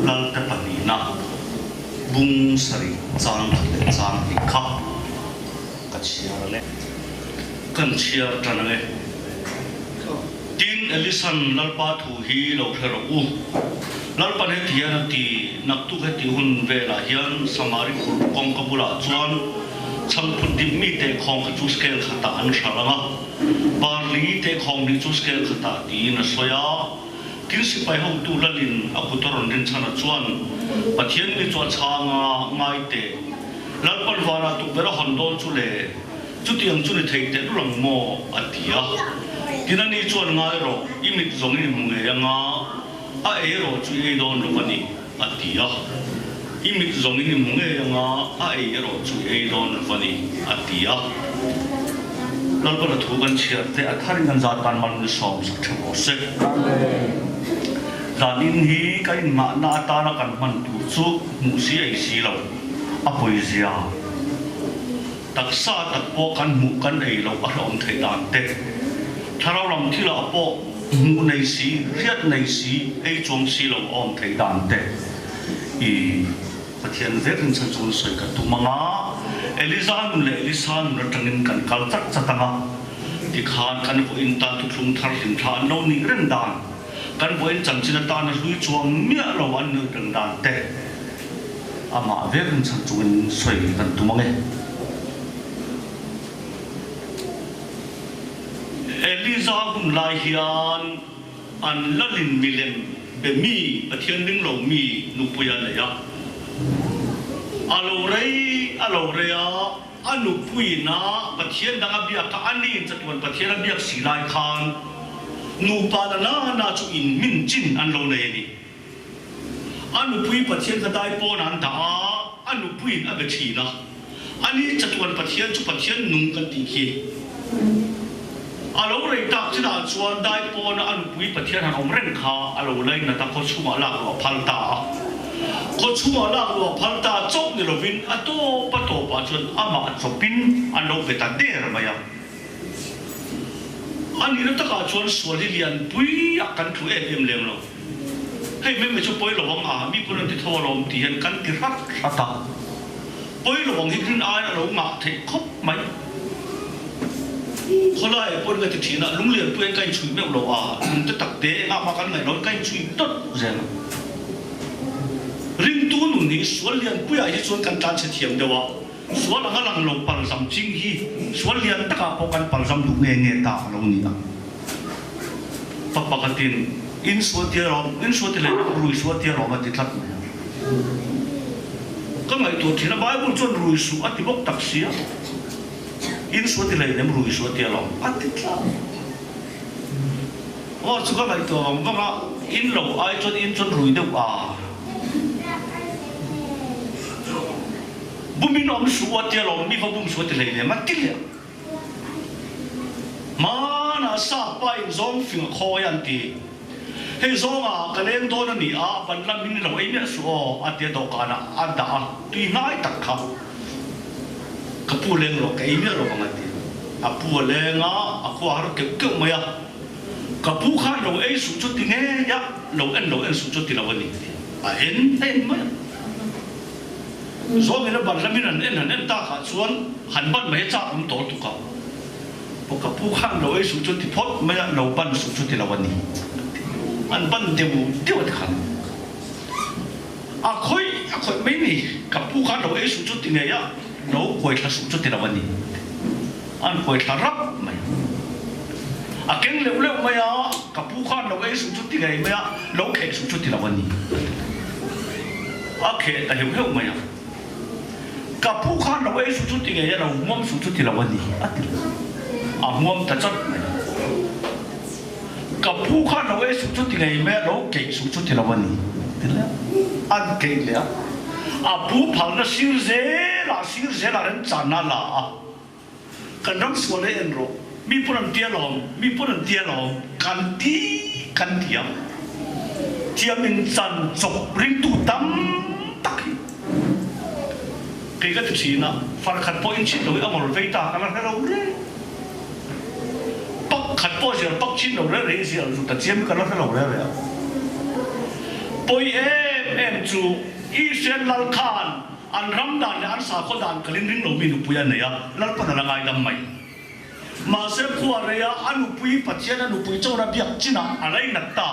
lal te panina bung sari chang le chang ni kha ka chiar le kan chiar tanale tin elisan lalpa thu hi lo thero u lalpa ne thian ti nak tu ka ti hun ve la hian samari kong kabula chuan chang phun dim mi te khong ka chu scale khata an sharanga barli te khong ni chu scale khata ti na soya tin si pai ho tu lalin akutoron rin chana chuan pathian ni chuan changa ngai te lalpan wara tu bera hondol chu le chu tiang chu ni thei te rang mo atia tinani chuan ngai ro imit zong ni munge anga a e ro chu e don ro pani atia imit zong ni munge anga a e ro chu e don ro pani atia lalpan thu kan chiar te atharin kan zat kan man ni som sak tho se zanin hi kai ma na ta na kan man tu chu mu si ai si lo a poesia taksa tak po kan mu kan ei lo a rom thei dan te tharo ram thila po mu nei si riat nei si ei chong si lo om thei dan te I pathian verin chan chun soi ka tu manga elizan le elisan na tangin kan kal tak chatanga ti khan kan ko in ta tu thung thar hin tha no ni ren dan kan boin chang china ta na hlui chuang mia lo wan nu tang dan te ama verin chan chun soi kan tu mange Eliza hum lai hian an lalin milem be mi pathian ding lo mi nu puya le ya alo rea anu pui na pathian dang abia ka ani chatwan pathian abia silai khan nu pa na chu in min chin an lo nei ni anu pui pathian ka dai pon an da anu pui a be thi na ani chatwan pathian chu pathian nung kan ti khi alo rei tak china chuan dai pon anu pui pathian han om ren kha alo lai na ta ko chuma la ko phalta ko chuma la ko phalta chok ni lovin ato pato pa chun ama chopin an lo beta der maya ani na ta ka chuan swali lian pui akan thu em lem lo hei me chu poi lo wang a mi pun ti thaw lom ti han kan ti rat ata poi lo wang hi kin ai lo ma the khop mai kholai pon ga ti thina lung lian puen kai chui me lo a te tak te nga ma kan ngai lo kai chui tot zen ring tu nu ni swal lian pui ai chuan kan tan che thiam dewa swal anga lang lo pal sam ching hi swal lian ta ka po kan pal sam du nge ta lo ni na papakatin in swati le rui swati ro ma ti tlat ka ngai to thina bible chon rui su ati bok tak sia in swati le nem rui swati lo ati tlat o chu ka ngai to ma in lo ai chon in chon rui de a bumin om swati lo mi fa bum swati le ne ma ti le mana sa pai zong fing khoyan ti hei zonga kaleng don ani a ban lam min lo ai me so a te do kana ada tu ngai tak kha kapu leng lo kai me lo bangati a pu lenga a ko har ke ke maya kapu kha lo ai su chu ti ne ya lo en su chu ti lo ni a en ma zong ina ban lam min an ta kha chuan han ban mai cha um to tu ka ka pu kha lo ai su chu ti phot maya lo ban su chu ti lo ni an ban debu dewa khan a khoi mai ni ka pu kha lo ai su chu ti ne ya lo koi tha su chu ti lo ni an koi tha rap mai a keng le mai ya ka pu kha lo ai su chu ti ne mai ya lo khe su chu ti lo ni a khe ta heu mai ya ka pu kha lo ai su chu ti ne ya lo mom su chu ti lo ni a mom ta chat ka pu kha no e su chu ti ngai me lo ke su chu ti la wani tila an ke le a pu phal na sir ze la ren cha na la kan ram so le en ro mi pun tia lom kan dia tia min chan chok ring tu tam tak ke ga ti na far khat po in chi lo amor veita kan la ro le khát bao giờ bắc chín đầu ra đấy giờ chúng ta chiếm cái nó phải lâu ra vậy, bồi em em chu Israel lal khan an ramdan le an sa khodan kalin ring lo mi nu puya ne ya lal pa na ngai dam mai ma se khuwa re ya anu pui pathian anu pui chora biak china alai na ta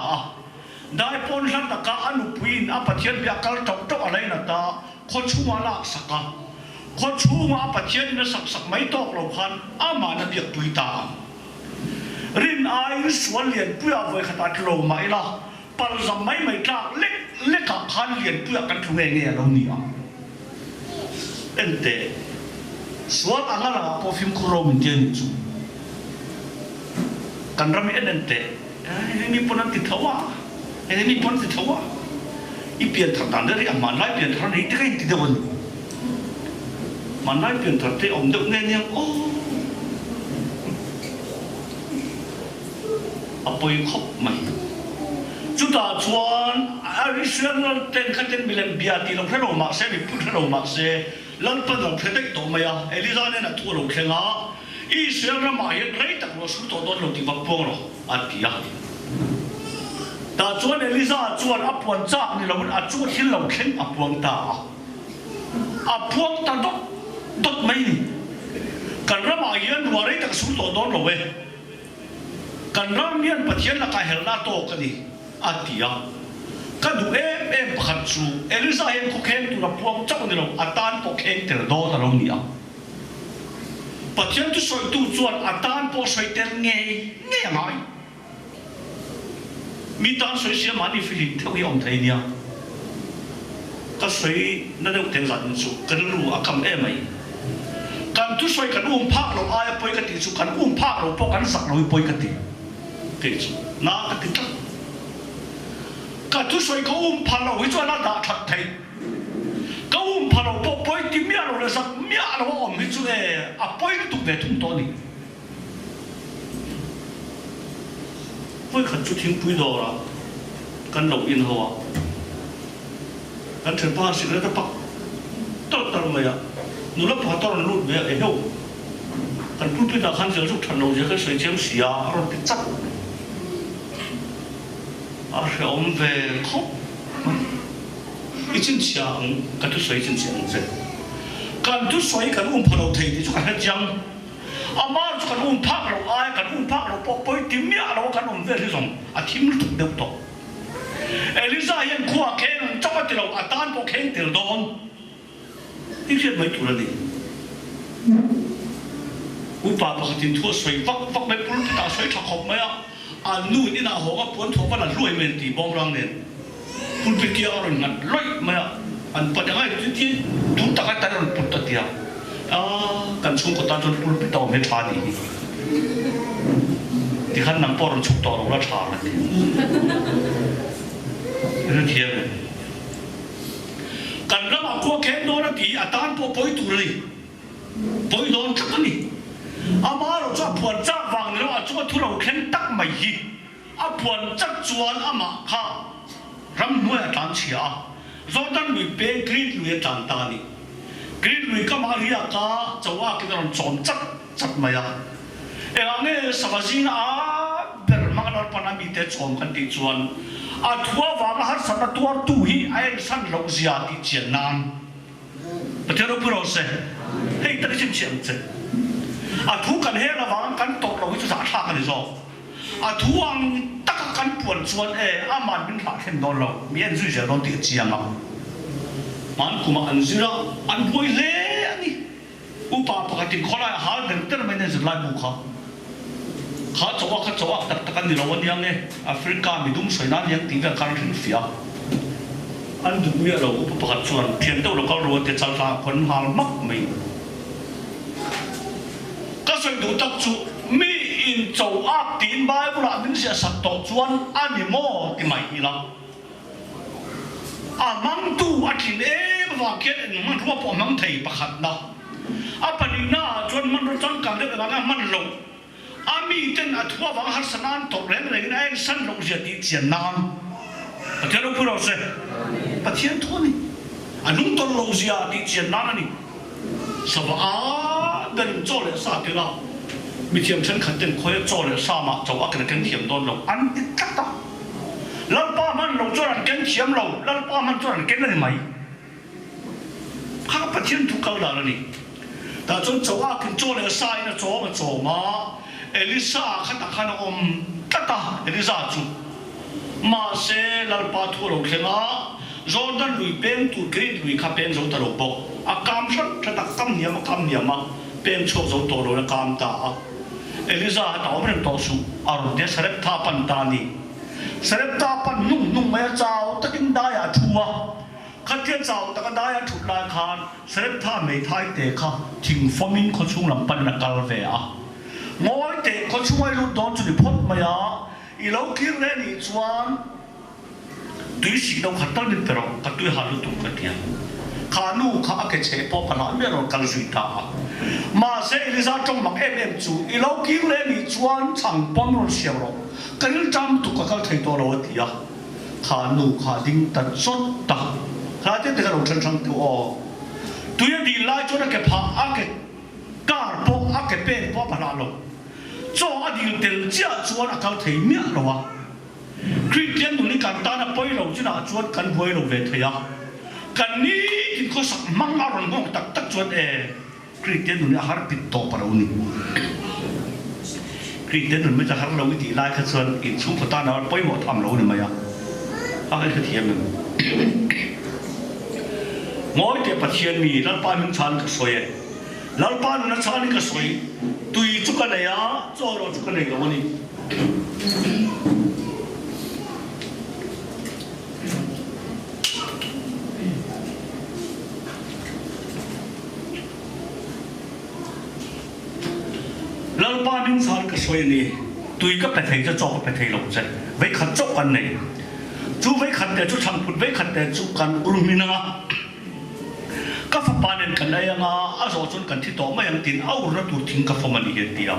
dai pon hlan ta ka anu pui a pathian biak kal tok tok alai na ta kho chuma la saka kho chuma pathian na sak sak mai tok lo khan ama na biak pui ta rin ai swal lian puya voi khata tlo mai la pal zam mai mai ta lek ka khan lian puya kan thu nge nge lo ni a ente swal angala po film khuro min jen chu kan ram ente ni ponan ti thawa ni pon ti thawa i pian thang dan de ma lai pian thang ni te kai ti de won ma lai pian thang te om de nge nge o apoi khop mai chúng ta chuan Israel ten khát ten milen bia ti long phelo ma se bi pu phelo ma se lan pa long phedek to maya Eliza ne na thu lo khenga Israel ra ma ye rei tak lo su to don lo ti ba pong lo atia ta chuan Eliza chuan apuan cha ni lo a chu thil lo khen apuang ta dot mai ni kan ra ma ye wa rei tak su to don lo we kan ram nian pathian la ka helna to ka ni atia ka du em pakhat chu Eliza hem ko khen tu la puang chak ni lo atan po khen ter do ta lo ni a pathian tu soi tu chuan atan po soi ter nge ngai mi tan soi sia mani philip theu yom thai nia ka soi na deu ten zan chu kan ru a kam em mai kan tu soi kan phak lo ai poi ka ti chu kan phak lo po kan sak lo poi ka ti ke chu na ka ti ta ka tu soi ko phak lo wi chuan na da that thai ka phak lo po poi ti mia lo le sak mia lo om hi chu e a poi tu ve thum to ni poi khat chu thing pui do ra kan lo in ho kan thel pa si le ta pak tor tor ma ya nu la pa tor lu ve e ho kan pu pi da khan sel su than lo je ka soi chem sia ro ti chak a he om ve kho i chin chiang kan tu soi chin chiang je kan tu soi kan phak lo thei ti chu kan ha jang ama chu kan phak lo ai kan phak lo po poi ti mia lo kan ve ri song a thim lu deu to Eliza yan khuwa khen chama ti lo atan po khen tel don ti siat mai tu la ni u pa pa tin thu soi vak mai pul ta soi thak khop mai a nu ni na ho ga pon tho pa la loi men ti bom rang nen pul pi kia ron ngat loi mai an pa dang ai ti tu ta ka ta ron put ta tia kan chung ko ta ron pul pi ta me tha ni ti khan nam por ron chuk to ro la tha la ti nó thiệt cần nó bảo qua kén đó nó thì tan po poi tu rồi poi đón chắc cái gì mà rồi cho buồn chắc vàng nó cho thu đầu kén tắc mày gì buồn chắc chuan mà ha ram nuôi tan chia rồi tan bị bé green nuôi tan ta đi green nuôi cái mà hi cả cháu cái đó chọn chắc mày em nghe sao gì ber mang nó pan bị té chọn cái đi chuan thua vàng har san tua tu hi ai san lo zia ti chen nan patero puro se hei ta chim chen che thu kan he la wang kan tok lo chu sa tha kan zo thu ang tak kan puan chuan man bin tha khen don lo mien zui je don ti chiang man kuma an zira an boi le ani upa pakatin khola hal den ter menen zlai bu kha khá cháu tất cả những lao nhân này Africa mình đúng soi nan những tiếng Việt khăn hình phía anh được biết là cũng bắt chuan thiên đâu là có rồi thì sao ra con hàng mắc mình các soi đủ tập chu mi in châu áp tiền bài của là mình sẽ sắp tổ chuan anh mò thì mày lắm mang tu thì và kia mình không có mang thầy bắt hạt nào phần na chuan mình rất chẳng cảm thấy là mình lâu ami ten athua wang har sanan to reng reng ai san lo je ti chian nan pathian puro se pathian thoni anung to lo zia ti chian nan ani saba ben cho le sa ti la mi thiam chen khat ten khoi cho le sa ma chaw a kan thiam don lo an ti kat ta lan pa man lo cho anh kén chiếm lâu lal pa man cho anh kén là mấy khác bắt thiên thu câu là gì ta chọn chỗ à kinh chỗ này sai nó chỗ mà chỗ mà Elisa khát khát nó tata Elisa chú mà sẽ lal pa thu lâu khen á Jordan lui pen tu kiri lui khá pen giống ta lâu bọc à cam sát ta đặt cam niệm mà pen chỗ giống tổ lâu là cam ta Elisa tao mình tao su aron dia sarep tha pan ta ni sarep ta pan nung mai chao takin da ya thua khatien chao ta da ya thut la khan sarep tha mei thai te kha thing fomin kho chung lam pan na kal ve a ngoi te kho chung ai lu don chu ni phot ma ya I lo kir le ni chuan tui si do khatal min pero ka tui halu tu ka tia khanu kha ake che po pala me ro kal zui ta mà sẽ Elisa trong mặt em chú, lâu kiếm lên thì chuan chẳng bom rồi xẻo rồi, cái trăm tụ các thầy to rồi thì à, khá nụ khá đinh tật sốt tật, khá thế thì cái đầu chân chân tụ o, tụi đi lại cho nó cái phá cái cả bộ cái bên bộ phá rồi, cho anh đi tiền chia chuan các thầy miết rồi à, Christian tụi ní cần ta là bơi rồi chứ nào chuan cần bơi rồi về thầy à, cần ní thì có sắc mang áo rồi không tắc chuan Christian dunia har pitto parauni Christian dunia macam har lawi di lai kesuan in sum peta na poi mo tham lawi ni maya akai kethiam ni ngoi te pathian mi lal pa min chan ka soye lal pa na chan ka soi tui chu ka ya cho ro chu ka nei lo ni lal pa min san ka soi ni tui ka pathei cho ka pathei lo che ve khat chok kan nei chu ve khat te chu thang phut ve khat te chu kan ulmina ka fa panen kan ai nga a zo chon kan thi to ma yang tin au ra tur thing ka famani he tia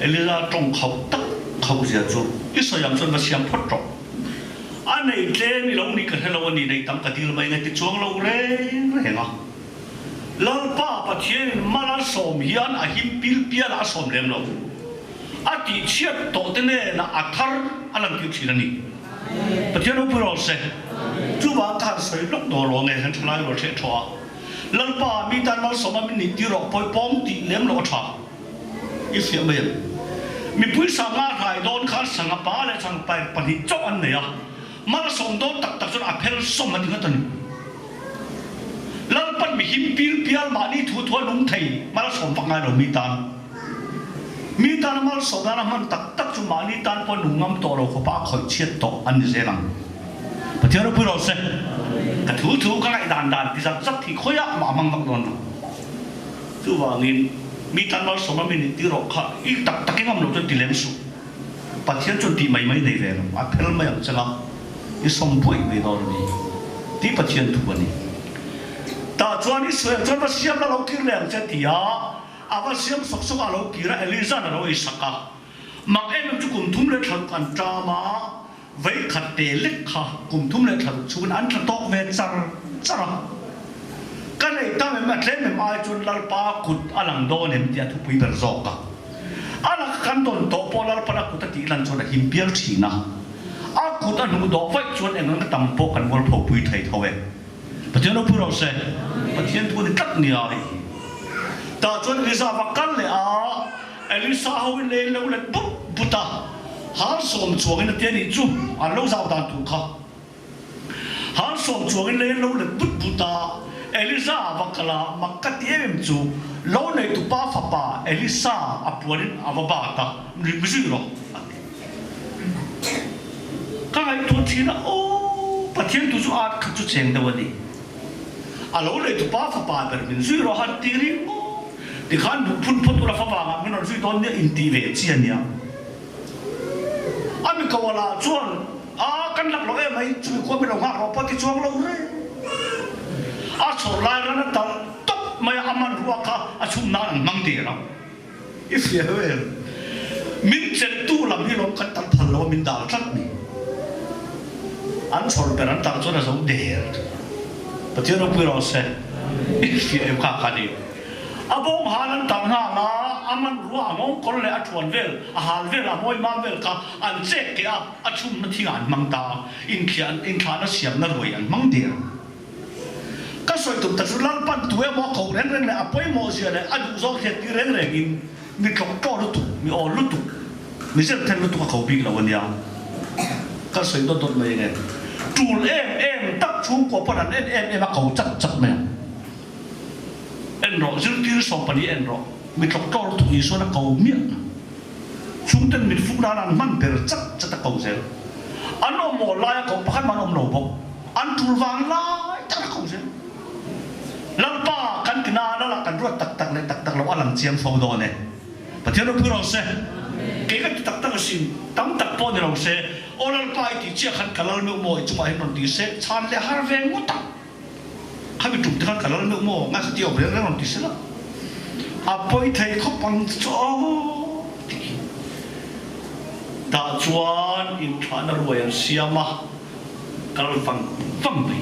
Elisa trong khau tak khau sia chu iso yang chon ma siam phot ro a nei tle ni lo ni ka hello ni nei tam ka til mai ngai ti chuang lo re nga lal pa pathian mala som hian a him pil pial a som lem lo a ti chiat to te ne na athar alang ti thina ni pathian o puro se chu ba ka soi lok do lo nge han thlai lo the thwa lal pa mi tan mal som mi ni ti ro poi pom ti lem lo tha i sia me mi pui sa nga thai don kha sang pa le sang pa pani chok an ne ya mala som do tak tak chon a phel som ma ti nga tan lal pat mi him pil pial ma ni thu thua lung thei mal som pa ngai lo mi tan mal so da man tak tak chu ma ni tan pon lungam to lo ko pa khoi chiat to an ni ze lang pathian ro pu ro se ka thu ka ngai dan ti zat zat thi khoya ma mang mak don chu wa ngin mi tan mal so ma mi ni ti ro kha I tak tak ngam lo chu ti lem su pathian chu ti mai nei ve lo a phel mai ang changa I som pui ve do ni ti pathian thu ani ta chuan I soi chuan ma siam la lo kir leng che tia ava siam sok sok a lo kira Elisa na lo I saka mak em chu kum thum le thal kan drama vei khat te lek kha kum thum le thal chun an thla tok ve chara kan ei ta me ma tle me mai chun lal pa kut alang do nem tia thu pui ber zo ka ala kan don to po lal pa kut ti lan chon him pial thina a kut anu do vai chun engang tam po kan wol pho pui thai thawe pathian no puro se pathian thu ni tat ni ai ta chon Elisa vakal le a Elisa ho le lo le buta har som chuang in te ni chu a lo zau dan tu kha har som chuang in le lo le buta Elisa vakala makkat em chu lo nei tu pa fa pa Elisa apuarin avaba ta ni biziro ka ai tu thina o pathian tu chu at kha chu cheng da wani a lo nei tu pa fa pa ber min ziro hat tiri di khan du phun phut ula fa ba min on zui don ne in ti ve chi ania ami ka wala chuan a kan lak lo em ai chu ko mi lo nga ro pa ti chuang lo re a chor lai ra ta top mai aman ruwa ka a chum na mang ti ra if you have min chen tu lam hi lo kan tan phal lo min dal thak ni an chor per an tar chona so de pathian ro pu ro se if you have ka ka ni abong halan tang ha na man ruwa ngong kol le athuan vel a hal vel a moi ma vel ka an che ke a chum na thinga an mang ta in khian in thana siam na roi an mang dia ka soi tum ta sulal pan tuwe mo ko ren ren le apoi mo sia le adu zo khet ki ren ren in mi tlok to lu tu mi o lu tu mi se ten lu tu ka ko bi la wan ya ka soi do dot mai nge tul em tak chu ko pa dan em a ko chat chat me en ro zil ti so pa ni en ro mi tlok to lu tu i so na ko mi chung ten mi fu da nan man per chat chat ka ko sel ano mo la ko pa kan man om no bo an tul wang la ta ko sel lampa kan kena la kan ruat tak tak le tak tak lo alang chiam fo do ne pathian ro puro se ke ka tak tak sin tam tak po ni lo se olal pai ti chia khan kalal me mo chu pai non ti se chan le har ve ngu ta khabi tuk ta kalal me mo nga sa ti o bre non ti se la apoi thai kho pang cho ta chuan in thana ro yan siama kal fang fang bai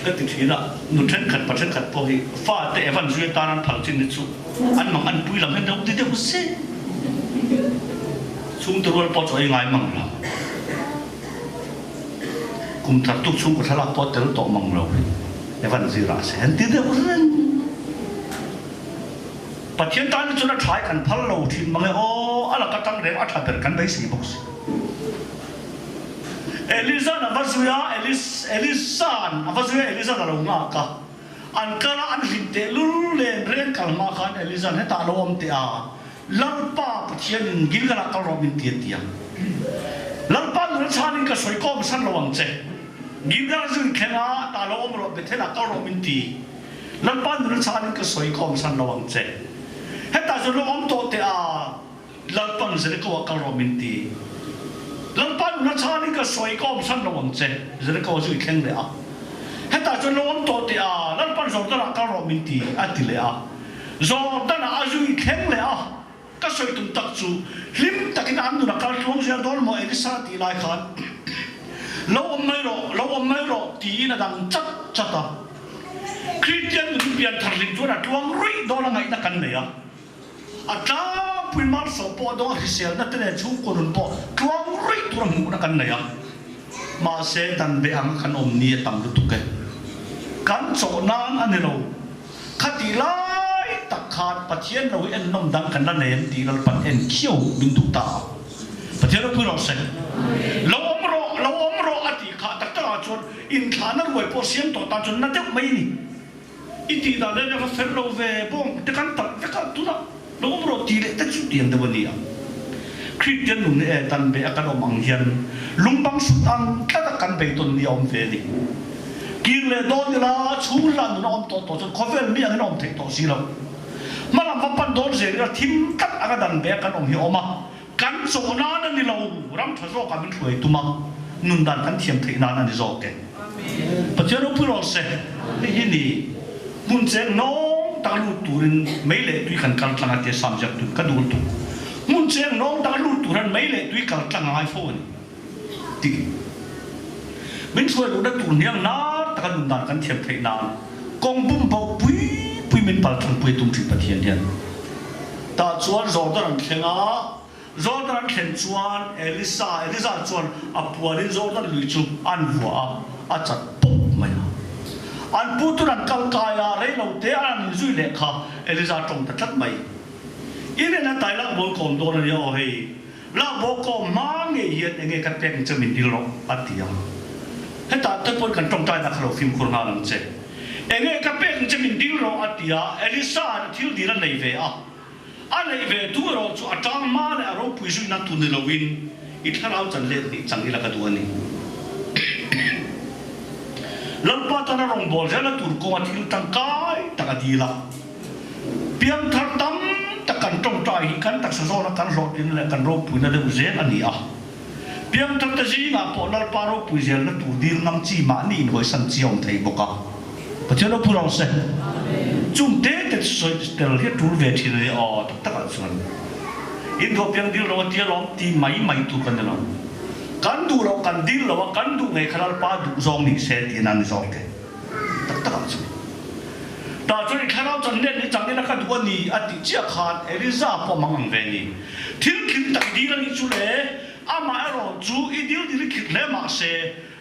cái tình hình là nụ chân khát po hi pha te evan duy ta nan phal chin ni chu an mang an pui lam hen đâu ti te se chung tu rol po choi ngai mang la kum thar tu chung ko thala po te to mang lo evan duy ra se hen ti te se pathian ta ni chu na thai kan phal lo thin mang o ala ka tang re a tha per kan bai si box Elisa na vazuya Elisa na vazuya Elisa na longa ka an kala an hinte lule ren kalma khan Elisa ne ta lom te a lalpa pathian gil kala ka robin ti tia lalpa nu chanin ka soi ko san lawang che gil kala jun khena ta lom ro be thela ka robin ti lalpa nu chanin ka soi ko san lawang che heta jo lom to te a lalpa nu se ko ka robin ti lampan na chani ka soi ko san lo wang che zere ko ju kheng le a heta chu lom to te a lampan zo ta ka ro min ti a ti le a zo ta na a ju kheng le a ka soi tum tak chu lim takin an nu na ka tlong sia dol mo e sa ti lai khan lo om mai ro ti na dang chat chata Christian nu pian thar ling tu na tuang rui do la ngai ta kan le a ata pui mal so po do hisel na tene chu ko nun po tuang rui tuang mu na kan na ya ma se tan be ang kan om ni tam lu tu ke kan so nan an lo khati lai tak khat pathian lo en nom dang kan na nem ti lal pat en khiu ding tu ta pathian lo pu ro se lo om ro ati kha tak ta chon in thana roi po siam to ta chon na te mai ni iti da le ka fer lo ve bong te kan tak te ka tu na lo om ro ti le ta chu tiang de ni a Christian nun e tan be akan om ang hian lumbang sutang ta kan be ton ni om ve ni kin le do ni la chu la nu om to chon khovel mi ang om thek to si lo malam papan don se ra thim tak aga dan be kan om hi oma kan so na na ni lo ram tha zo ka min thoi tu ma nun dan kan thiam thei na na ni zo ke pathian ro pu ro se hi ni mun cheng no ta lu turin mai le tui kan kal tlang ate samjak tu ka dul tu mun cheng no ta lu turan mai le tui kal tlang ai phone ti min thoi lu da tu niang na ta kan nun dan kan thiam thei na kong bum bo pui min pal thang pui tum thi pathian hian ta chuan zo da ran khenga zo da ran khen chuan Elisa chuan apuarin zo da lui chu an vua a chat pop mai an puturan kal kaya rei lo te an zui le kha Elisa tong ta chat mai ine na tai la bo kom do na yo hei la bo ko ma nge yet nge ka pek chamin dil ro atia heta te pon kan tong tai na khalo film khur nga lam che nge ka pek chamin dil ro atia Elisa thil di ran nei ve a nei ve tu ro chu atang ma le ro pui zui na tu ni lo win I tharau chan le ni chang ila ka tu ani lalpa ta na rong bol jala tur ko athil tang kai ta di la piang thar tam ta kan tong tai kan tak sa zo na kan ro din le kan ro pui na le zen ani a piang thar ta ji na po lalpa ro pui zel na tu dir nam chi ma ni hoi san chi om thei boka pathian ro purong se chung te te soi tel he tur ve thi le o tak tak chuan in do piang dir ro ti rom ti mai tu kan lo kan du lo kan dil lo kan du ngai khalal pa du zong ni se ti nan zong ke tak tak chu ta cho ni kharau chan len ni chang ni la ka du ni ati chia khan Eliza po mang ve ni thil khin tak di la ni chu le ama ero chu I dil di khit le ma se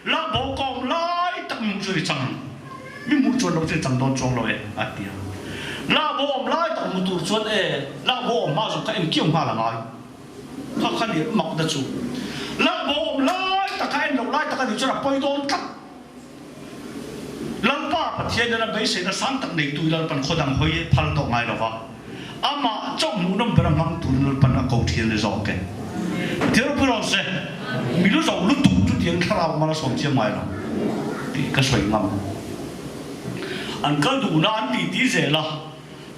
la bo kom lai tak mu chu chang mi mu chu lo che chang don chong lo e atia la bo om lai tak mu tu chuan e la bo om ma zo ka em kiom ha la ngai ka khan ni mak da chu la bo om lai tak ka em lo lai tak ka ni chu la poi don takลังป้าประเทศนั้นไม่ใช่นะสังตักในตัวเราเป็นคนดังหอยพัลตกไงหรอวะอามาเจ้าหนูน้ำเป็นมังตัวเราเป็นกอเทียนเลยสองแกเที่ยวเพื่อนเสียมีรู้จักรู้ตุกจุดยังคราวมาละสองเชียงใหม่หรอที่ก็สวยงามอันก็ดูนะอันดีเสียละ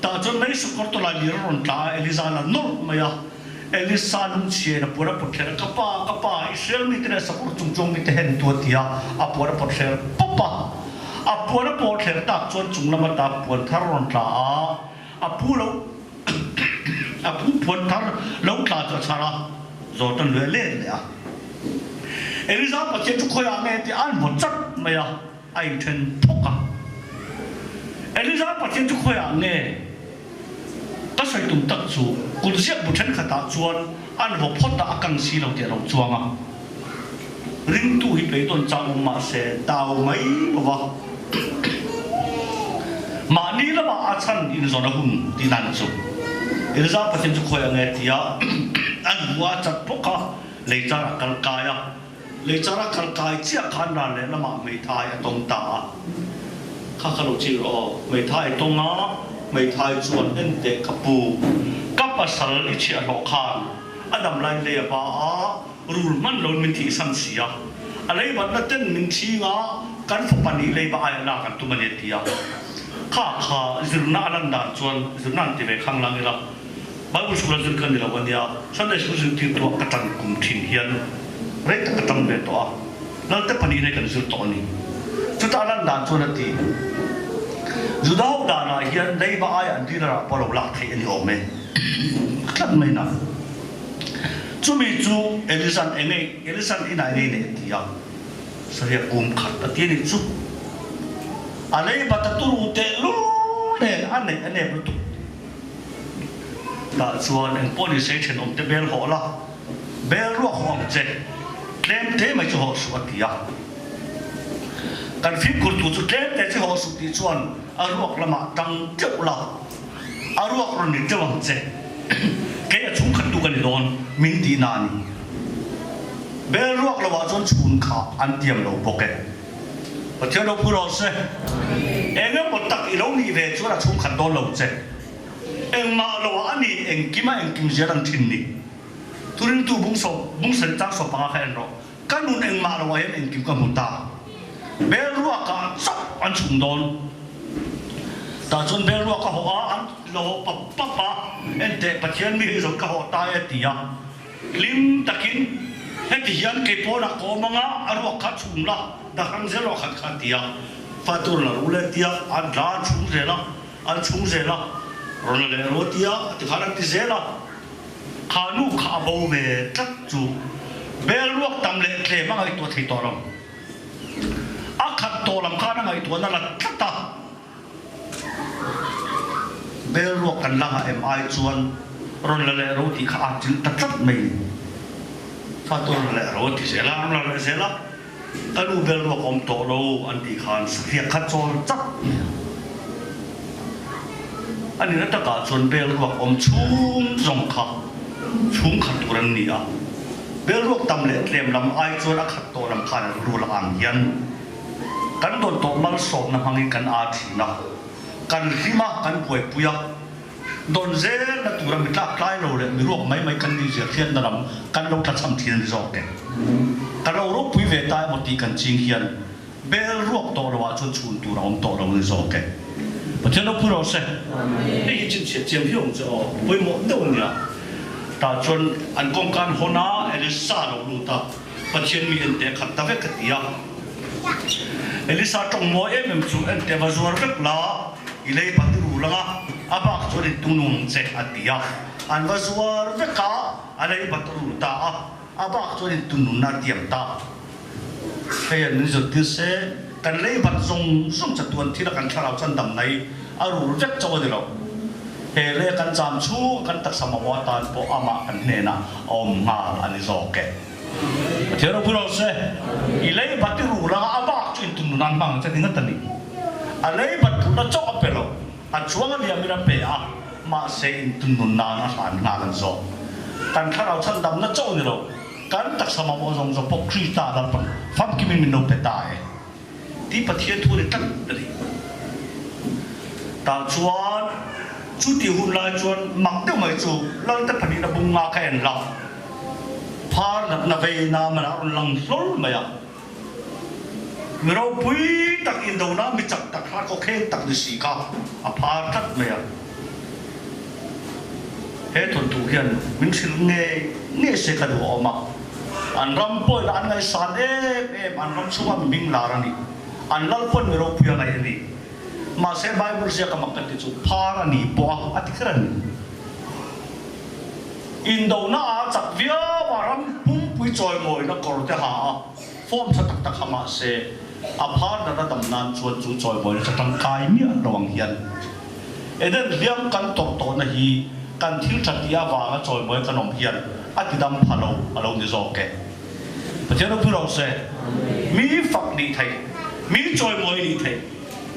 แต่จนไม่สุขตัวเราเลี้ยงรอนตาเอลิซาละนุ่มไหมอะเอลิซานุ่มเชียร์ปวดปวดเทระกับป้าอิสราเอลมีแต่สักคนจงมีแต่เห็นตัวเดียปวดปวดเทระป้าปวดปวดเทระตักจนจุงละมาตาปวดทารอนตาพูเราพูปวดทารเราตาจะชาระโจตันเลื่อยเล่นเลยเอลิซาประเทศทุกคนอย่างเงี้ยที่อันหมดจัดไหมอะไอเทนพกเอลิซาประเทศทุกคนอย่างเงี้ยก็ใส่ตุ้มตักจูกุลเสียบุตรขตาจวนอันว่าพอตากังสีเราเดี๋ยวเราจวงริงตู้ฮิปเลยต้นจางมาเสดาวไหมบอกว่ามานี่ละมาอาชันอินโซนหุ่นที่นั่นจูเอลิซาประเทศทุกคนอย่างเงี้ยที่อันว่าจัดพกเลยจาระกัลกายเลยจาระกัลกายเชี่ยขันนั่นเลยละมาไม่ทายตรงตาข้าขลุ่จีรอไม่ทายตรงน้าไม่ทายจวนเอ็นเด็กขปูกับภาษาลิเชียหลอกขานอันดับไรเลยบ้ารูลมันโดนมินทีสันเสียอะไรบัดนั้นเต้นมินทีงากันฝุปันนี้เลยบ้าอะไรล่ะกันตุมันเดียข้าจุดนั้นอันนั้นจวนจุดนั้นที่ไปข้างหลังนี่ละบางคนสุรจุดกันนี่ละวันเดียวฉันได้สุรจุดที่ตัวกระตันกุมทิ้งเฮียนเรื่องกระตันเบ็ดตัวนั่นแต่ปันนี้ในกันสุดตอนนี้จุดอันนั้นจวนนั่นที่จุดเอาด่านะเฮียนได้บ้าอันที่เราพอเราหลักที่อันนี้ออกไหมคลัดไม่นะจู่มีจู่เอลิสันเองเอลิสันอินายเนี่ยที่อ่ะเสียกุมขัดแต่ที่นี่จู่อะไรบัตรตู้เตลูเนี่ยอันนี้ประตูแต่ส่วนเองพอดีเสียเช่นอมเตเบลหัวละเบลรัวหัวเจ็ดเล่มเทไม่จะหัวสุดที่อ่ะการฟิกกุลตุจุดเล่มแต่จะหัวสุดที่ส่วนอารมณ์ละมาตั้งเจ้าละอารมณ์คนนี้เจ้าวังเจ็ดแกชุ่มขัดดูกันโดนมินตีนานีเบลรัวละว่าจนชุนขาอันเตียมเราปกเกประเทศเราพูดเราเสียเองก็หมดตักอีเรานี่เวชว่าชุ่มขัดโดนเราเจ็ดเองมาเราอันนี้เองกิมเสียดังทิ้งนี่ทุเรศตัวบุ้งสนจังสปาแค่เรากันนู่นเองมาเราเองกิมก็มุตาเบลรัวก็จับอันชุ่มโดนแต่จนเบลรัวก็หัวอันเราปั๊บเอ็นเดประเทศมีเหตุก็หัวตายตีอ่ะลิมตะกินเฮ็ดยันเก็บปนักโกมังอ่ะอันว่าขัดชุ่มละดักหันเสียเราขัดตีอ่ะฟาตัวเรารู้เลยตีอ่ะอันร้านชุ่มเสียละอันชุ่มเสียละรอนเลยรู้ตีอ่ะที่ขนาดที่เสียละขานุขาโบเวจัดจูเบลรัวตำเละเทมังไอตัวที่ตัวเราอาขัดตัวลำขานั่งไอตัวนั่นละทัดตาเบลรัวกันล่างเอ็มไอจวนรอนเลยรู้ที่ขาจึงตัดไม่ฟาตัวเลยรู้ที่เสียละรอนเลยเสียละกันดูเบลรัวอมโตเราอันที่ขานเสียขัดจวนจัดอันนี้นักการจวนเบลรัวอมชุ่มจงขาชุ่มขัดตัวนี้อ่ะเบลรัวตำเละเต็มลำไอจวนขัดตัวลำขารู้ละอ่างยันกันโดนตัวมันสอบน้ำพังกันอาทินะกันที่มากันป่วยปุยโดนเซนนัตัวเราไม่กล้าใกล้เราเลยมีโรคไม่กันดีเสียเทียนนั่นกันเราทัดซ้ำเทียนที่สองแกกันเราโรคปุยเวตายหมดที่กันจริงเฮียนเบลโรคตัวเราจนชุนตัวเราตัวเราที่สองแกประเทศเราพูดเราเสียนี่จริงเสียเจียมที่ผมจะไปหมดเดี๋ยวนี้แต่จนอันกองการหัวหน้าเอลิซาเรารู้ตาประเทศมีอันเดียขัดตะเวกตีอ่ะเอลิซาต้องมองเอ็มจูเอ็นเทวาจวร์เวกลาอีเลยปฏิรูปละอาบักจวนตุนุนเซอัตยาอันวาจวร์เวกาอะไรปฏิรูปตาอาบักจวนตุนุนนาเทียมตาเฮียนี่จุดที่เซกันเลยบัดทรงจัดตัวที่ละกันชาเราจันดำใน aru vek chaw dilo he le kan cham chu kan tak samawa tan po ama kan ne na om nga ani zo ke thero puro se ilei bati ru la aba chu tun nan bang cha dinga tani alei bat na chaw apelo a chuang ali amira pe a ma se in tun nun na na san na kan zo kan kharau chan dam na chaw dilo kan tak samawa zong zo pok kri ta dal pan fam ki min no pe ta e ti pathian thu le tan dali ta chuan chu ti hun lai chuan mak de mai chu lang ta phani na bung nga ka en la phar na ve na ma na lang lol ma ya mi ro pui tak in do na mi chak tak ha ko khen tak ni si ka a phar tat ma ya he thon tu hian min sil nge se ka do ma an ram poi la an ngai san an ram chuwa mi ming la ra ni an lal pon mi ro pui ngai ni ma se Bible sia ka makat chu phara ni po atikran in do na chak via waram pum pui choi moi na kor te ha form sa tak tak hama se a phar na dam nan chuan chu choi moi sa tang kai mi rawang hian eden liam kan tor to na hi kan thil thatia wa ga choi moi kanom hian atidam phalo alo ni zo ke pathian pu ro se mi fak ni thai mi choi moi ni thai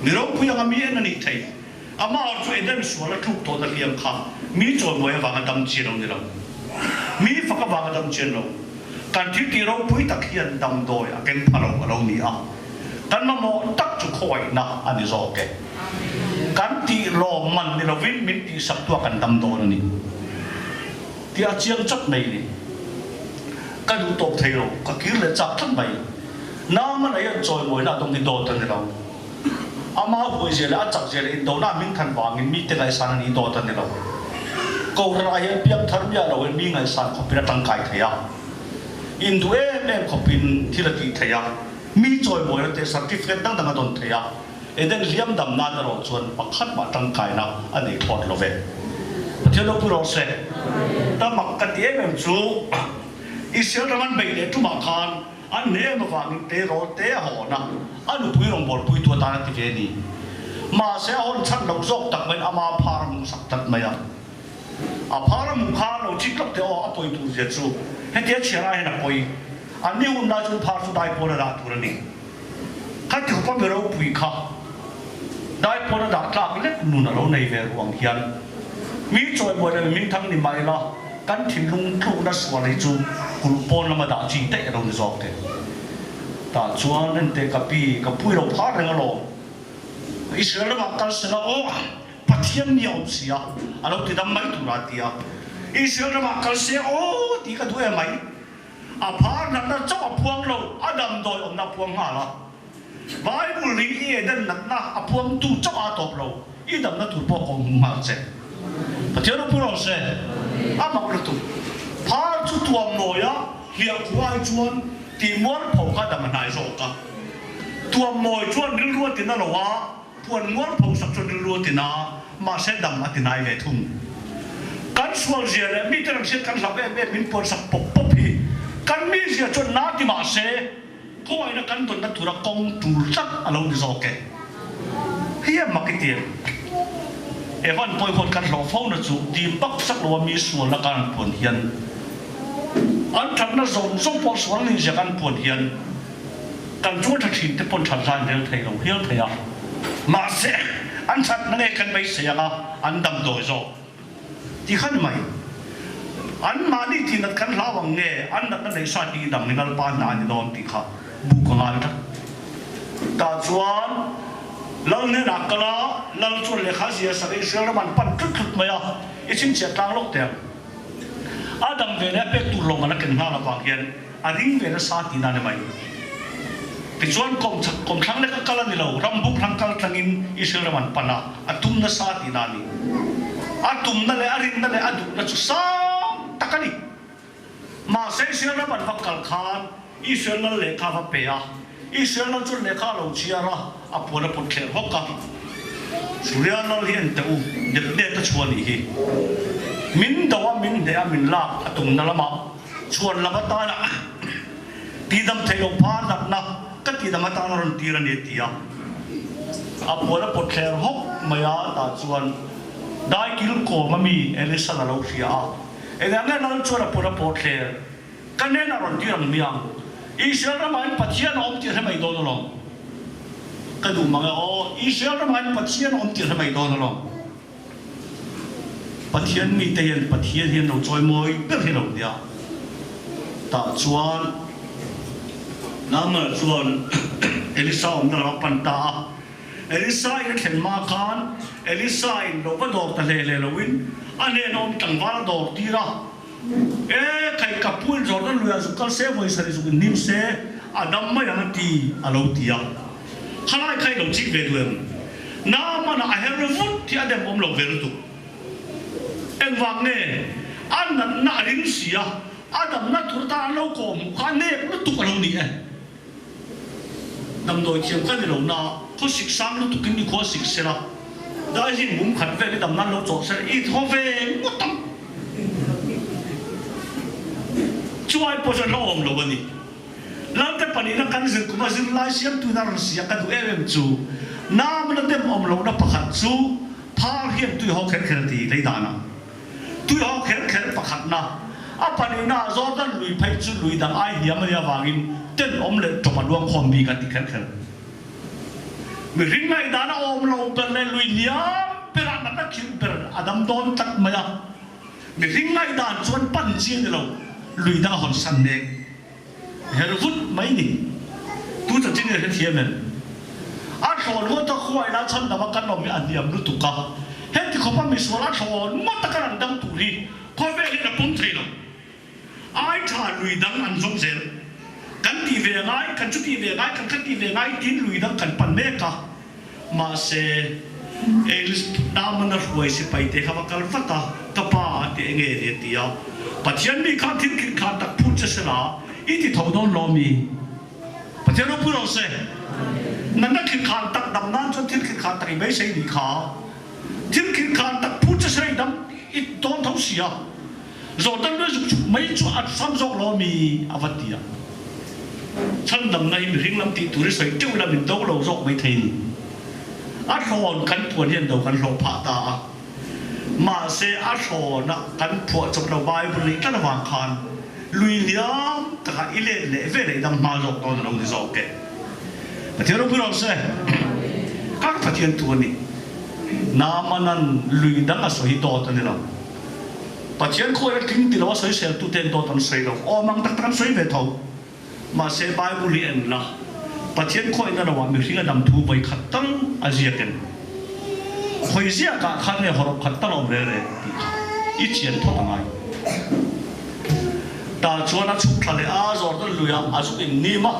mi ro pu yang mi en ni thai ama or chu eden suala thuk to na liam kha mi choi moi wa ga dam chi ro ni ro mi fa ka wa ga dam chen ro kan thi ti ro pui tak hian dam doi a ken phalo alo ni a kan ma mo tak chu khoi na ani zo ke kan ti lo man ni lo vin min ti sak tu kan dam do ni ti a chiang chot mai ni ka du top thai ro ka kir le chak thang mai na man ai choi moi na tong ni do tan ni lo ama hoi je la chak je le do na min than wa min mi te lai san ni do tan ni lo ko ra hian piak thar ya lo mi ngai san ko pira tang kai thaya in du em ko pin thilaki thaya mi choi moi te certificate dang dang don thaya eden liam dam na ro chuan pakhat ma tang kai na ani thot lo ve pathian lo pu ro se ta mak ka ti em chu israel raman be le tu ma khan an ne ma wang te ro te ho na anu pui rong bol pui tu ta na ti ve ni ma se hon chan lo zok tak men ama phar mu sak tak ma ya a phar mu kha lo chik lok te o a poi tu je chu he te chira he na poi an ni un na chu phar su dai po la tu ni ka ti ko me ro pui kha dai po la da tlak le nu na lo nei ve ruang hian mi choi mo le min thang ni mai la kan thin lung thu na swa le chu kul pon la ma da chi te ro ni zok te ta chuan en te ka pui ro phar reng lo Israel ma kal se na o pathian ni om sia alo ti dam mai tu ra tia Israel ma kal se o ti ka tu e mai a phar na na chaw phuang lo adam doi om na phuang ha la Bible ri e den na a phuang tu chaw a top lo I dam na tu po kong ma che pathian pu ro se a mak lo tu phar chu tuam no ya hia kuai chuan ti mon pho ka dam nai zo ka tuam moi chuan ril ruat tin na lo wa puan ngol pho sak chuan ril ruat tin na ma se dam ma tin nai ve thum kan sual zia le mi terang se kan hlap e min pon sak pop pop hi kan mi zia chuan na ti ma se ko ai na kan ton na thura kong tur sak alo ni zo ke hiya makitian evan poi pon kan lo phone na chu di bak sak lo mi sual la kan pon hian an thak na zon zong po sual ni ja kan pon hian kan chu tha thin te pon than san del thei lo hial thei a ma se an chat na nge kan mai se ya an dam do zo ti khan mai an ma ni ti nat kan la wang nge an nat na nei sa ti dam ni ngal pa na ni don ti kha bu ko ngal ta chuan lal ne na kala lal chu le kha sia sa Israel man pan tut tut ma ya I chin che tang lok te adam ve ne pek tu long na ken na la wang hian a ring ve na sa ti na ne mai ti chuan kom thang le ka kala ni lo ram buk thang kal thangin Israel man pana atum na sa ti na ni atum na le arin na le adu na chu sa takani ma se Israel man vakal khan Israel le kha va pe a Israel chu le kha lo chia ra apona put kher hokka surya no hian te u de ta chuan ni hi min dawa min de a min la atum na lama chuan lama ta na ti dam thei lo pha na ka ti dam ta na ron ti ran ni ti a apora potler hok maya ta chuan dai kil ko mami elisa la lo ria engam na lo chuan apora potler kanen aron tiang miang Israel ramai pathian om ti ramai do lo kadu mga o Israel ramai pathian om ti ramai do lo pathian mi te hian pathian hian lo choi moi per hi lo dia ta chuan nama chuan Elisa om na panta Elisa in khen ma khan Elisa in lo ba dor ta le lowin ane nom tang wal dor ti ra kai kapul jordan luya zukal se voi sari zukin nim se adam ma yang ti alo tia khalai khai lo chik ve duem na ma na ahervut ti adem om lo ver tu en wang ne an na rin sia adam na turta lo ko mu khan ne lu tu alo ni nam doi chiang kan lo na ko sik sang lu tu kin ni ko sik se la da jin mum khat ve ni dam nan lo cho se I tho ve mu tam chuai po cho lo om lo bani lam te pani na kan zin kuma zin lai siam tu na sia ka du em chu na man dem om lo na pakhat chu pha hian tu ho kher kher ti lei dana tu ho kher kher pakhat na a pani na jordan lui phai chu lui dang ai hiam ya wangin ten om le to ma luang khom bi ka ti kher kher mi ring ngai dana om lo per le lui nia per na kin per adam don tak maya mi ring ngai dan chuan pan chi ni lo lui da hon san ne hervut mai ni tu ta tin ne thiam men a thon ho ta khoi na chan da kan lo mi an diam lu tu ka he ti khopa mi sola thon mo ta kan dang tu ri ko ve ni da pum thei lo ai tha lui dang an zong zel kan ti ve ngai kan chu ti ve ngai kan ti ve ngai tin lui dang kan pan me ka ma se elis namana ruai se pai te kha kal fata ka pa te nge re ti ya pathian mi kha tin kin kha tak phu che sala I ti thau don lo mi pathian ro pu ro se nan na kin kha tak dam nan chon tin kin kha tak I mai sei ni kha tin kin kha tak phu che sei dam I don thau sia zo dan le zu mai chu at sam zo lo mi avatia chan dam nai mi ring lam ti tu ri sei tu la min do lo zo mai thei ni a thon kan puan hian do kan lo pha ta ma se a thona kan phu chok lo bible ni kan wang khan lui liam ta ile le ve le dam ma zo to lo ni zo ke pathian ro pu ro se ka pathian tu ni na manan lui dang a so hi to ta ni lo pathian khoi ra king ti lo so sel tu ten to tan sei lo o mang tak tan sei ve tho ma se bible li en la pathian khoi na lo wa mi ringa dam thu bai khat tang azia ken khoi zia ka khan ne horop khat tang om re I chian tho ta ngai ta chuan a chuk thale a zor ta luya a chuk in ni ma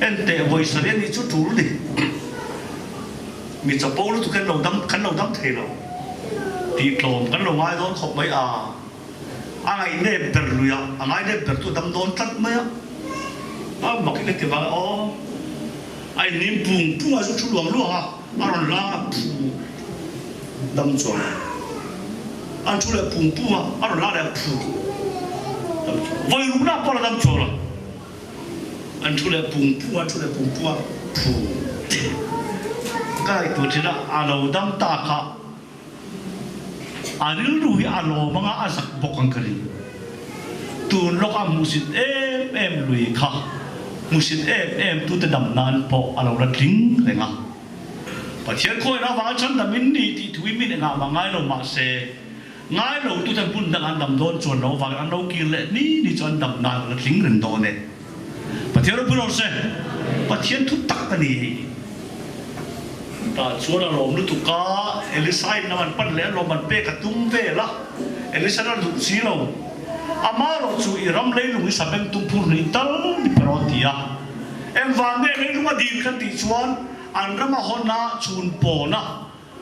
en te voi sa ni chu tur ni mi cha polo tu kan lo dam thei lo ti klom kan lo ngai don khop mai a ngai ne per luya a ngai ne per tu dam don tat mai a ma ki te ba o ai nim pung a chu luang lu ha a ron la dam chon an chu le pung a ron la le pu voi lu na pa la dam chon an chu le pung a pu kai tu thina a lo dam ta kha a ril ru hi a lo manga a sak bokang kari tu lok a musit em lui kha musit em tu te dam nan po a lo la tling lenga pathian khoi na wa chan da min ni ti thui min nga ma ngai lo ma se ngai lo tu tan pun dang an dam don chon lo wa an lo ki le ni chon dam nan la tling ren do ne pathian ro pu ro se pathian thu tak ta ni ta chuan a lom lu tu ka Elisa na man pan le lo man pe ka tum ve la Elisa na lu si lo ama lo chu I ram le lu I sabem tum phur ni tal ni perotia em wang ne le lu ma din kan ti chuan an rama hona chun po na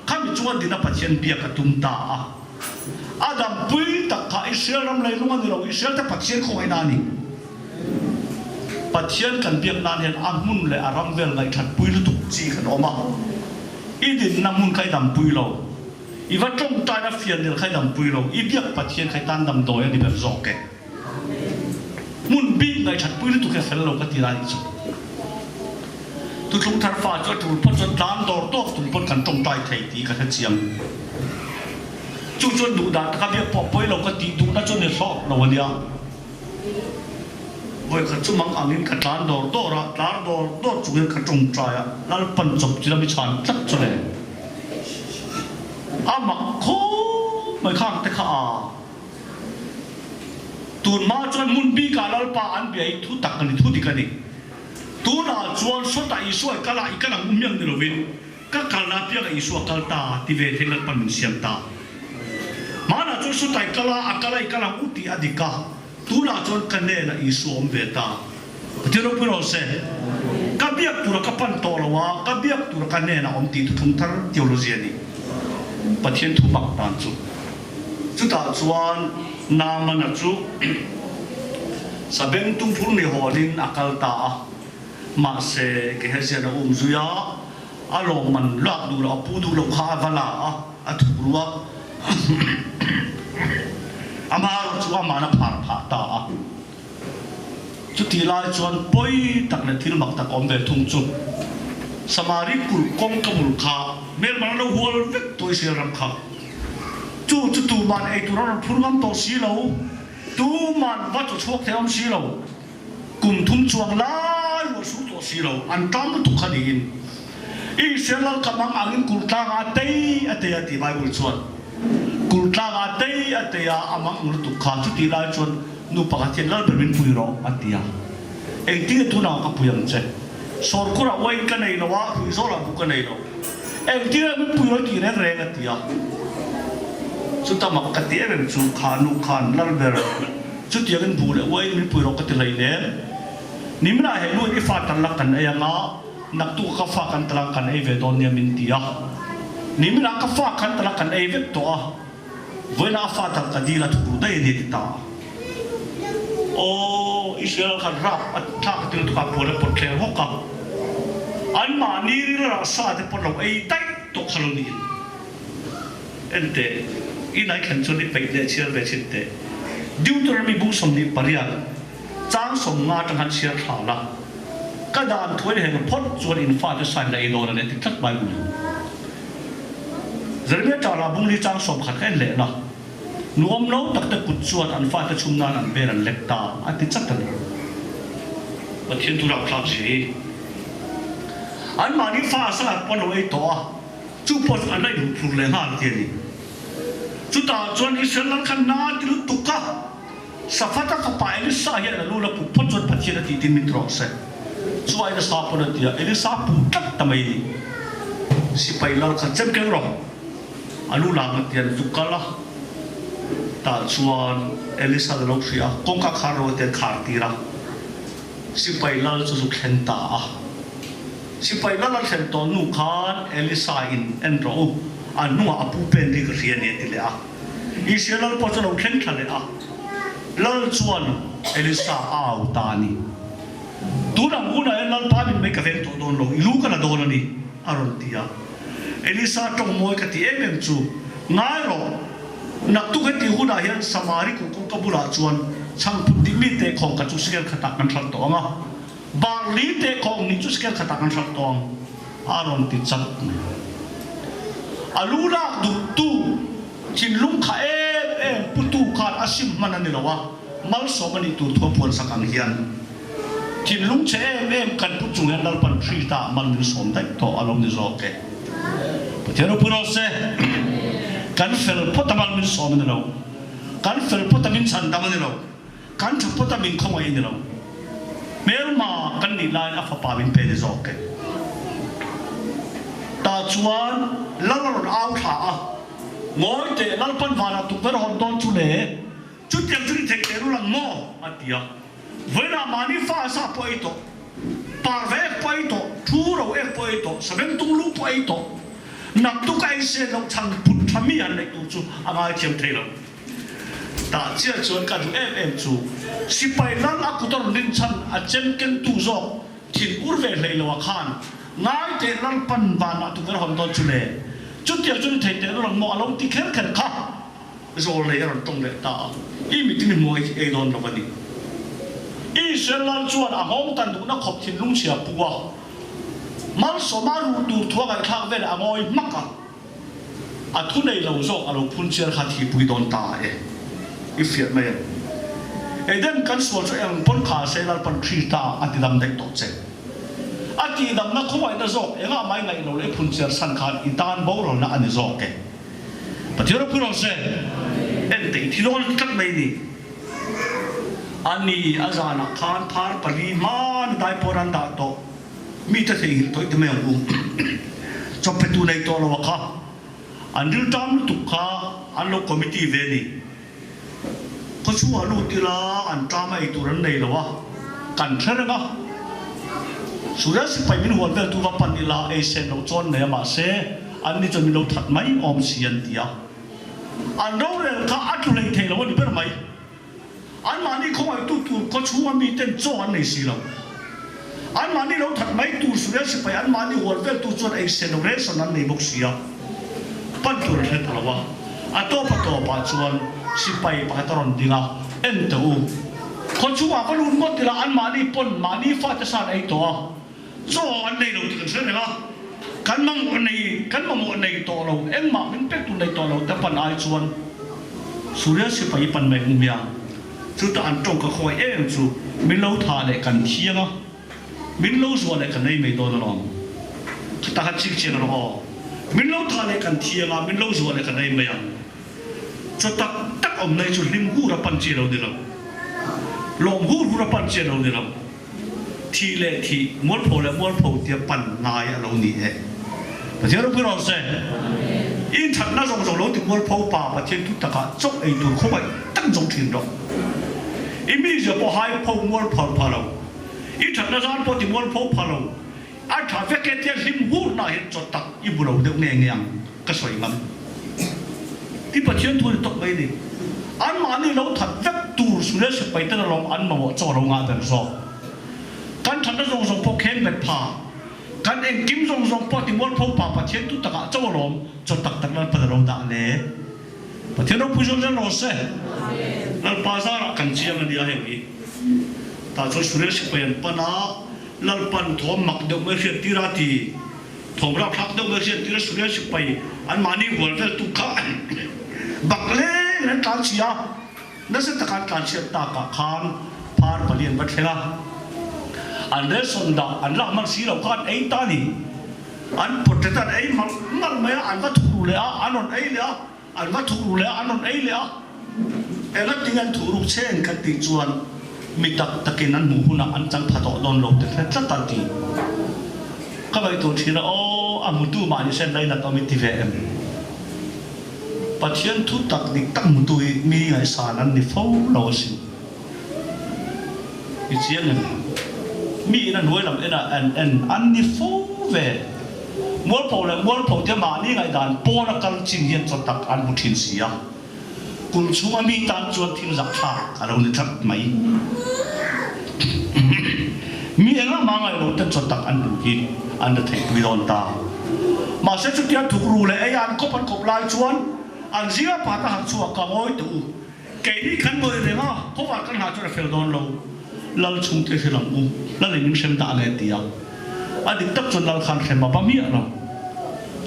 kham chuan dina pathian pia ka tum ta adam pui ta ka Israel ram le lu ma ni lo Israel ta pathian khoi na ni pathian kan biak nan hian amun le aram vel ngai that pui lu tu chi kan oma I din namun kai dam pui lo I va trong ta na fian del khai dam pui lo I biak pathian khai tan dam do ya ni ber zo ke mun bi ngai that pui lu tu ke fel lo ka ti rai chu tu tlung thar fa cho tu pot cho dan dor to tu pot kan tong tai thei ti ka chiam chu chon du da ka bia po poi lo ka ti du na chon ne so lo wania voi ka chu mang angin ka dan dor to ra dar dor to chu ka tong tai a lal pan chop chi la mi chan tlak cho le a ma kho mai khang te kha tu ma chon mun bi ka lal pa an bi ai thu tak ni thu ti ka ni tu na chuan so ta isu kala ikana umyang ni lovin ka kalna pia ka isu kalta ti ve thilal pan min siam ta mana chu so ta kala akala ikana uti adika tu na chuan kane na isu om ve ta tiro puro se ka biak tu ka pan to lawa ka biak tu ka ne na om ti tu thung thar theology ni pathian thu bak tan chu ta chuan na mana chu sabeng tung phul ni holin akal ta ma se ke hasian zuya alo man lak du la pu du lo kha vala a thurua ama chu ma na phar pha ta chu ti lai chuan poi tak na thil mak tak om ve thung chu samari kul kong kamul kha mel man lo hol vek toi se ram kha chu tu man ei tu ran phur ngam to si lo tu man va chu chok theam si lo kum thum chuang lai wo su to si lo an tam tu khanin i selal kamang angin kulta nga tei ateya ti bible chuan kulta nga tei ateya amang ur tu kha chu ti lai chuan nu pakathian lal bermin puiro atia eng ti tu na ka puyam che sor kura wai ka nei lawa hu so la bu ka nei lo eng ti mi puiro ti re re atia chu ta mak ka ti em chu khanu khan lal ber chu ti gan bu le wai mi puiro ka ti lai ne nimna he nu i fa tan la kan ayanga nak tu ka fa kan tala kan ai ve don ne min tia nimna ka fa kan tala kan ai ve to a voina fa ta ka di la tu dai ni ta o Israel kan rap at tak tu ka pole pot kle hoka an ma ni ri ra sa te pot lo ai tai to khalon ni ente inai kan chu ni pe le chial ve chin te Deuteronomy bu som ni paria chang som nga tang han chial tha la ka dan thoi he pot chuan in fa te san lai do na ne tik thak bai bu zerme ta la bung li chang som khat khen le na nuam lo tak ta kut chuan an fa ta chum nan an ber an lek ta ati chak ta pathian tu rap thak si an ma ni fa sa pon lo ei to chu pot an lai lu phur le han ti ni chu ta chuan Israel khan na ti lu tuka safata ka pa eli sa ya lu la pu pot chuan pathian ti tin min tro se chuai da sa pon tia eli sa pu tak ta mai ni si pai la kha chem ke ro alu la ma tian tukala ta chuan elisa da lo sia kong ka kharo te khar tira si pai la chu chu khen ta si pai la la khen to nu khan elisa in en ro anu apu pen ri ka rian ne ti le Israel po chu lo khen thale lal chuan elisa au ta ni tu na una lal pa min me ka ven to don lo ilu ka na don ni aron tia elisa tong moi ka ti em chu ngai ro nak tu ka ti huna hian samari ku ka bula chuan chang pu ti mi te khong ka chu sikel khata kan thal to anga bar li te khong ni chu sikel khata kan thal to aron ti chat alura du tu chin lung kha putu khan asim manani lawa mal so mani tu tho pon sakang hian chin lung che kan pu chung dal pan thri ta man min som dai to alom ni zo ke patero puro se kan fel potamal min som ni lo kan fel potamin chan dam ni lo kan thu potamin khong ai ni lo mel ma kan ni lai afa pa bin pe ni zo ke ta chuan lalor au tha ngoi te lal pan vana tu per hon don chu le chu tiang chu thek te ru lang mo atia voina mani fa sa poi to par ve poi to thu ro e poi to sabem tung lu poi to nak tu kai se lo chang put thami an le tu chu anga chiam thei lo ta chia chuan ka du em chu si pai lang a ku tor nin chan a chen ken tu zo thin ur ve hlei lo khan ngai te lal pan vana tu per hon don chu le chút tiệc chút thầy tế nó là mọi lòng tí khét khẩn khắc rồi lấy rồi trong lệ ta ý mình tin mình mua cái đòn nó vậy ý sẽ lan chuan à hông tàn đủ nó khóc thiên lung xia bùa mal somaru tu thua ga thak vel angoi maka a thu nei lo zo alo phun chiar kha thi pui don ta e ifiat mai eden kan so cho em pon kha se lal pan thri ta atidam dek to che atidam na khowai na zo enga mai ngai lo le phun chiar san khan itan bo ro na ani zo ke patiro puro se en te thi lo tak mai ni ani azana khan phar pali man dai poran da to mi ta sei toi te me u cho petu nei to lo kha anil tam tu kha an lo committee ve ni ko chu alu tila an trama i turan nei lo wa kan thera nga sura si pai min hon vel tu va pan ila e sen lo chon ne ma se an ni chon min lo that mai om sian tia an ro re kha atu lei the lo ni per mai an ma ni ko ai tu ko chu ma mi ten cho an nei si lo an ma ni lo that mai tu sura si pai an ma ni hon vel tu chon e sen lo re son an nei bok sia pan tu re ta lo wa atopa chuan si pai pakataron dinga en to ko chuwa ko lun ngot tila an mani pon mani fa ta san ai to so an nei lo tin se nga kan mang mo nei to lo en ma min pek tu nei to lo ta pan ai chuan surya si pai pan mai mia chu ta an tong ka khoi em chu min lo tha le kan thianga min lo zo le kan nei mai to lo ta ha chik chen ro min lo tha le kan thianga min lo zo le kan nei mai cho tak om nei chu lim hu ra pan chi lo ni lo lom hu ra pan chi lo ni lo thi le thi mol pho tia pan ngai a lo ni e pa je ro pu ro se in thak na zong lo ti mol pho pa pa thiên tu ta ka chok ei tu kho bai tak jong thin ro i mi je po hai pho mol pho lo i thak na zan po ti mol pho lo a tha ve ke tia lim hu na he cho tak i bu lo de nge ngang ka soi ngam ti pa thiên thu tok mai ni an ma ni lo that vek tur su le se pai ta long an ma mo cho lo nga den so kan than da zong po khen bet pha kan en kim zong po ti mol pho pa pa thiên tu ta ka cho lom cho tak tak lan pa ro da le pa thiên ro pu jo lo se lal pa sa ra kan chiang ni a he wi ta cho su le se pai an pa na lal pan thom mak do me se ti ra ti thom ra phak do me se ti ra su le se pai an ma ni wol vel tu ka bak le na ta chia na se ta kan chia ta ka khan phar palian ba thela an le son da an la man si lo khan ei ta ni an protector ei mal me an va thu le a anon ei le a an va thu le anon ei le a ela tingan thu ru chen ka ti chuan mi tak takin an mu huna an chang phato don lo te tla ta ti ka bai tu thina o amu tu ma ni sen lai na committee ve em pathian thu tak dik tak mu tu mi ngai san an ni fo lo si i chiang mi na nuai lam ena an ni fo ve mol pho te ma ni ngai dan po na kal ching yen cho tak an mu thin sia kul chunga mi tan chuan thim zak tha alo ni thak mai mi enga ma ngai lo te cho tak an du ki an da thei pui don ta ma se chu tia thuk ru le ai an ko pan kop lai chuan an zia pa ta hak chuak ka ngoi tu ke ni khan ngoi re ma ko wa kan ha chu ra fel don lo lal chung te felang u lal ning sem da le tia adik tak chon lal khan khem ma pa mi alo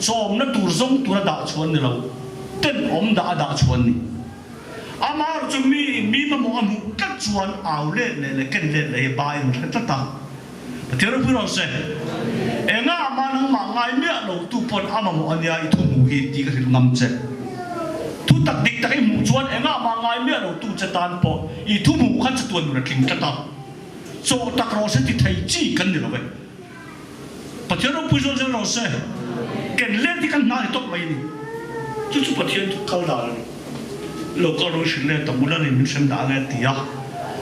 chom na tur zong tur da chuan ni lo ten om da chuan ni amar chu mi ma mo amu ka chuan aw le ken le bai ma ta ta te ro pu ro se enga ma nang ma ngai mi lo tu pon ama mo ania I thu mu hi ti ka hil ngam che tu tak dik tak I mu chuan enga ma ngai mi lo tu che tan po I thu mu khan che tuan ra king ta ta so tak ro se ti thai chi kan ni lo ve pa te ro pu ro se ken le ti kan na tok mai ni chu pa thian kal da lo ko ro shin le ta mula ni min sem da le ti ya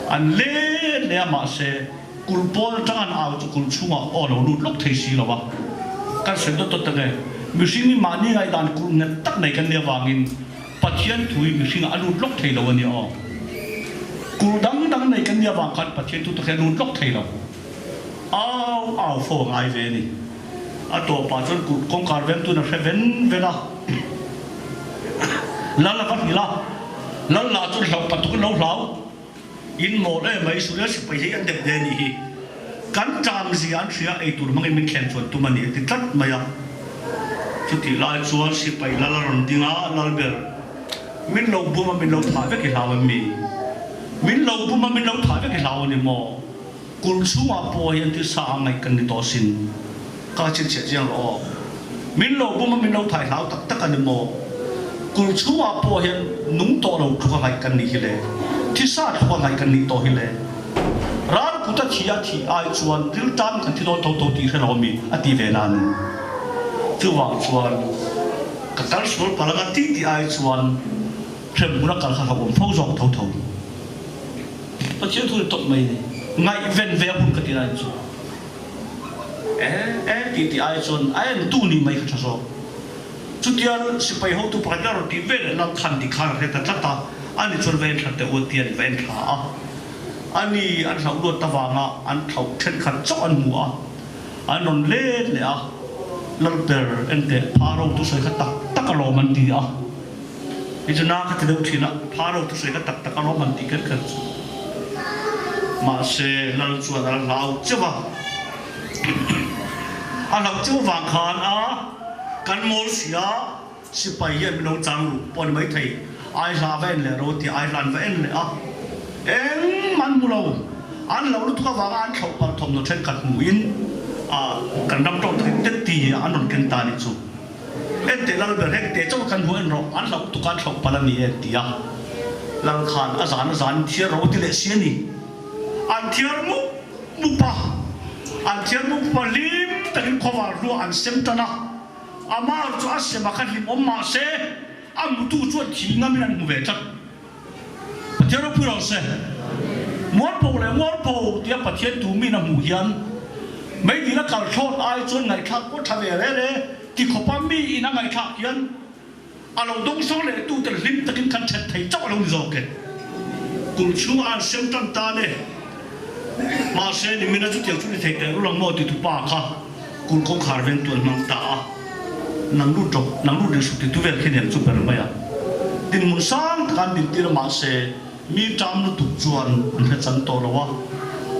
an le ma se kul pol tangan aw chu kul chunga o lo lut lok thei si lo wa kan sen to ta ge mi sing ni ma ni ngai dan kul ne tak nei kan le wangin pathian thui mi sing alu lok thei lo ni o kul dang nei kan ya wang khat pathian tu ta khe lut lok thei lo aw fo ngai ve ni a to pa chon kul kong kar ven tu na fe ven ve la la ka ni la chu lo pa tu lo lau in mo le mai su le si pai an de ni hi kan jam gì an thia ei tur mangin min khen chuan tu mani ti tlat maya chu ti lai chuan si pai la la ron dinga lal ber min lo buma min lo tha ve ki lawa mi min lo buma min lo tha ve ki lawa ni mo kul suwa po hian ti sa ngai kan ni to sin ka chin che jiang lo min lo buma min lo thai lau tak tak ani mo kul suwa po hian nung to lo thu ngai kan ni hi le ti sa thu ngai kan ni to hi le ran ku ta thia thi ai chuan ril tam kan thi to ti hre mi ati ve nan chu wa chuan ka tal sul palanga ti ai chuan threm muna kal kha bom phau jok tho tho pa chiu thu top mai ngai ven ve hun ka ti rai chu ti ai chuan ai an tu ni mai kha so chu tian si pai ho tu pa la ro ti ve lam khan di khan re ta ta ani chuan ven tha te o tian ven tha a ani an thau do tawanga an thau then khan chok an mu a an non le le a lal ber ente pharo tu sai kha tak lo man ti a ichna kha te do thina pharo tu sai kha tak lo man ti kan kan ma se lal chuan al lau chewa an lau chewa wang khan a kan mol sia si pai yen no chang lu pon mai thei ai la ven le ro ti ai lan ven le a eng man mu lo an lo lu ka wang an thau par thom no then kat mu in kan dam to te ti an non ken ta ni chu en te lal ber hek te chaw kan hu en ro an lo tu kan thau pala ni e ti a lal khan azan thia ro ti le sia ni an thiar mu pa an thiar mu pa lim takin khowa ru an sem tana ama chu asema khan lim om ma se am tu chu thi ngam nan mu ve chat pathian ro pu ro se mor po tia pathian tu mi na mu hian mấy đi nó cào thốt ai chuan ngày khác có thà về đấy thì khó bám mi ina ngày khác hiền à lâu đông số lệ tu từ lim từ kinh khăn chặt thấy chóc lâu rồi kì cùng chú an xem tâm ta này mà xe thì mình đã chút tiền chút đi thấy cái lúc nào thì tụ ba cả cùng không khả ven tuần mang ta nang lu trọc nang lu đi sụt thì tu về khi niệm chút bền mày à tin muốn sáng kan tin tin mà xe mi trăm nó tụ chuan anh phải chăn to rồi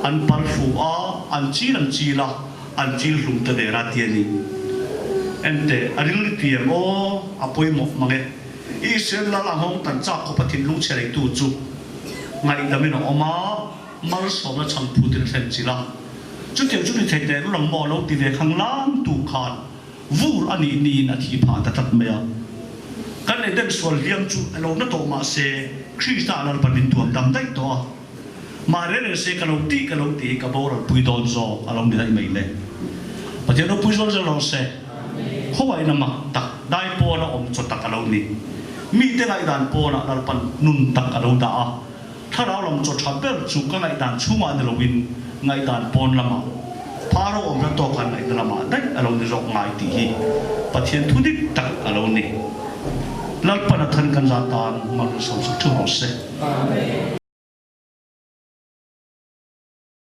an par fu a an chi la an chi lum ta de ra ti ni ente aring li ti mo apoi mo mange i sel la la hong tan cha ko pathin lu che tu chu ngai da min oma mal so na chang pu tin sen chi la chu te chu ni thai de lu mo lo ti ve khang lam tu khan vur ani ni na thi pha ta tat me ya kan le den sol liam chu lo na to ma se krista la pa bin tuam dam dai to mà đến sẽ cái lâu tí cái bao rồi bùi đòn zo along đi đây mấy này, bây giờ nó bùi đòn zo lâu sẽ, không phải là mặc tắc đại po nó om cho tắc cái lâu ní, mi thế này đàn po nó là pan nun tắc cái lâu đã,ถ้าเราลองจดทับเบิลจุกันไอ้ด่านชุ่มอันเดลวินไงด่านปอนละมาพาเราอมจะตกันไอ้เดลมาได้เราในรกไงตีฮีปะเทียนทุนิดตักเรานี่แล้วปนทันกันจาตานมันสมสักทุกเราเส